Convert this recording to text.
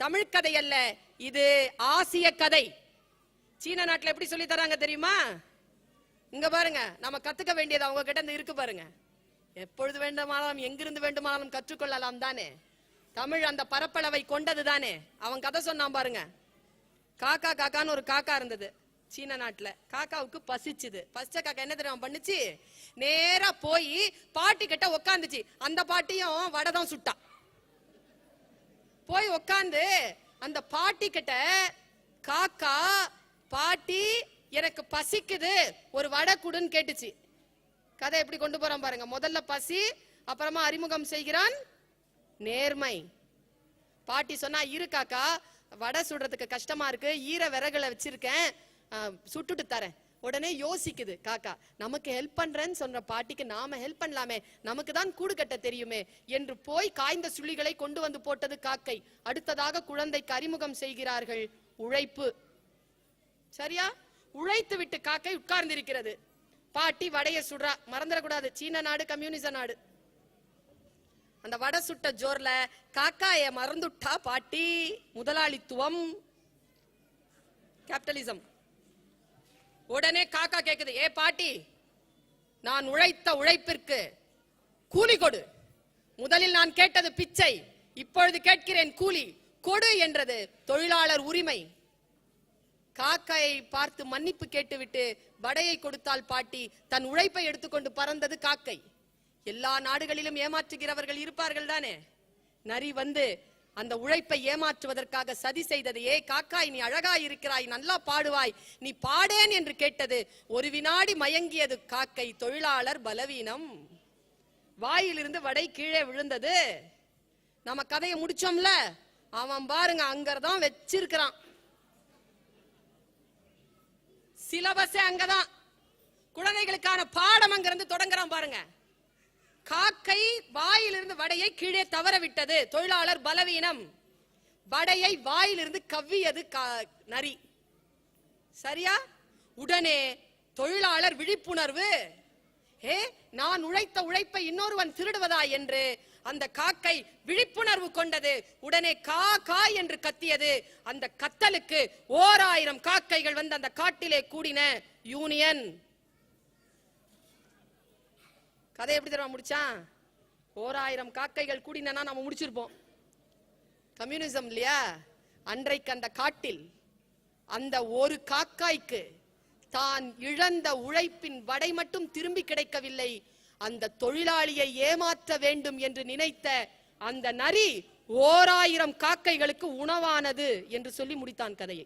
தமிழ் கதை அல்ல, இது ஆசிய கதை. சீன நாட்டில் எப்படி சொல்லி தராங்க தெரியுமா? இங்க பாருங்க, நம்ம கத்துக்க வேண்டியது அவங்க கிட்ட இருந்து இருக்கு பாருங்க. எப்பொழுது வேண்டுமானாலும் எங்கிருந்து வேண்டுமானாலும் கற்றுக்கொள்ளலாம் தானே. தமிழ் அந்த பரப்பளவை கொண்டது தானே. அவன் கதை சொன்னான் பாருங்க. காக்கா காக்கான்னு ஒரு காக்கா இருந்தது சீன நாட்டுல. காக்காவுக்கு பசிச்சுது. பசிச்ச காக்கா என்ன தெரியுமா பண்ணுச்சு? நேரா போய் பாட்டி கிட்ட உக்காந்துச்சு. அந்த பாட்டியும் வடை தான் சுட்டா. போய் உக்காந்து அந்த பாட்டி கிட்ட, காக்கா பாட்டி எனக்கு பசிக்குது, ஒரு வடை குடுன்னு கேட்டுச்சு. கதை எப்படி கொண்டு போறான் பாருங்க. முதல்ல பசி, அப்புறமா அறிமுகம் செய்கிறான் நேர்மை. பாட்டி சொன்னா, இரு காக்கா, வடை சுடுறதுக்கு கஷ்டமா இருக்கு, ஈர விறகுல வச்சிருக்கேன், சுட்டுட்டு தரேன். உடனே யோசிக்குது காக்கா, நமக்கு ஹெல்ப் பண்றேன்னு சொல்ற பாட்டிக்கு நாம ஹெல்ப் பண்ணலாமே, நமக்கு தான் கூடு கட்ட தெரியுமே என்று போய் காய்ந்த சுள்ளிகளை கொண்டு வந்து போட்டது காக்கை. அடுத்ததாக குழந்தைக்கு அறிமுகம் செய்கிறார்கள் உழைப்பு. சரியா? உழைத்து விட்டு காக்கை உட்கார்ந்து இருக்கிறது. பாட்டி வடைய சுடுறா. மறந்துடக்கூடாது, சீன நாடு கம்யூனிச நாடு. அந்த வடை சுட்ட ஜோர்ல காக்காய மறந்துட்டா பாட்டி. முதலாளித்துவம், கேபிட்டலிசம். உடனே காக்கா கேக்குது, ஏ பாட்டி, நான் உழைத்த உழைப்பிற்கு கூலி கொடு. முதலில் நான் கேட்டது பிச்சை, இப்பொழுது கேட்கிறேன் கூலி கொடு என்றது தொழிலாளர் உரிமை. காக்காயை பார்த்து மன்னிப்பு கேட்டுவிட்டு வடையை கொடுத்தால் பாட்டி. தன் உழைப்பை எடுத்துக்கொண்டு பறந்தது காக்கை. எல்லா நாடுகளிலும் ஏமாற்றுகிறவர்கள் இருப்பார்கள் தானே. நரி வந்து அந்த உழைப்பை ஏமாற்றுவதற்காக சதி செய்தது. ஏ காக்காய், நீ அழகாய் இருக்கிறாய், நல்லா பாடுவாய், நீ பாடேன் என்று கேட்டது. ஒரு வினாடி மயங்கியது காக்கை. தொழிலாளர் பலவீனம். வாயிலிருந்து வடை கீழே விழுந்தது. நம்ம கதையை முடிச்சோம்ல, அவன் பாருங்க அங்கதான் வச்சிருக்கிறான். சிலபஸே அங்கதான். குழந்தைகளுக்கான பாடம் அங்கிருந்து தொடங்குறான் பாருங்க. காக்கை வாயிலிருந்து வடையை கீழே தவற விட்டது. தொழிலாளர் பலவீனம். வடையை வாயிலிருந்து கவ்வியது நரி. சரியா? உடனே தொழிலாளர் விழிப்புணர்வு. நான் உழைத்த உழைப்பை இன்னொருவன் திருடுவதா என்று அந்த காக்கை விழிப்புணர்வு கொண்டது. உடனே கா கா என்று கத்தியது. அந்த கத்தலுக்கு 1000 காக்கைகள் வந்து அந்த காட்டிலே கூடின. யூனியன். கதை எப்படி தெரியுமா முடிச்சான்? 1000 காக்கைகள் கூடினா நம்ம முடிச்சிருப்போம். கம்யூனிசம் இல்லையா? அன்றைக்கு அந்த காட்டில் அந்த ஒரு காக்காய்க்கு தான் இழந்த உழைப்பின் வடை மட்டும் திரும்பி கிடைக்கவில்லை. அந்த தொழிலாளியை ஏமாற்ற வேண்டும் என்று நினைத்த அந்த நரி 1000 காக்கைகளுக்கு உணவானது என்று சொல்லி முடித்தான் கதையை.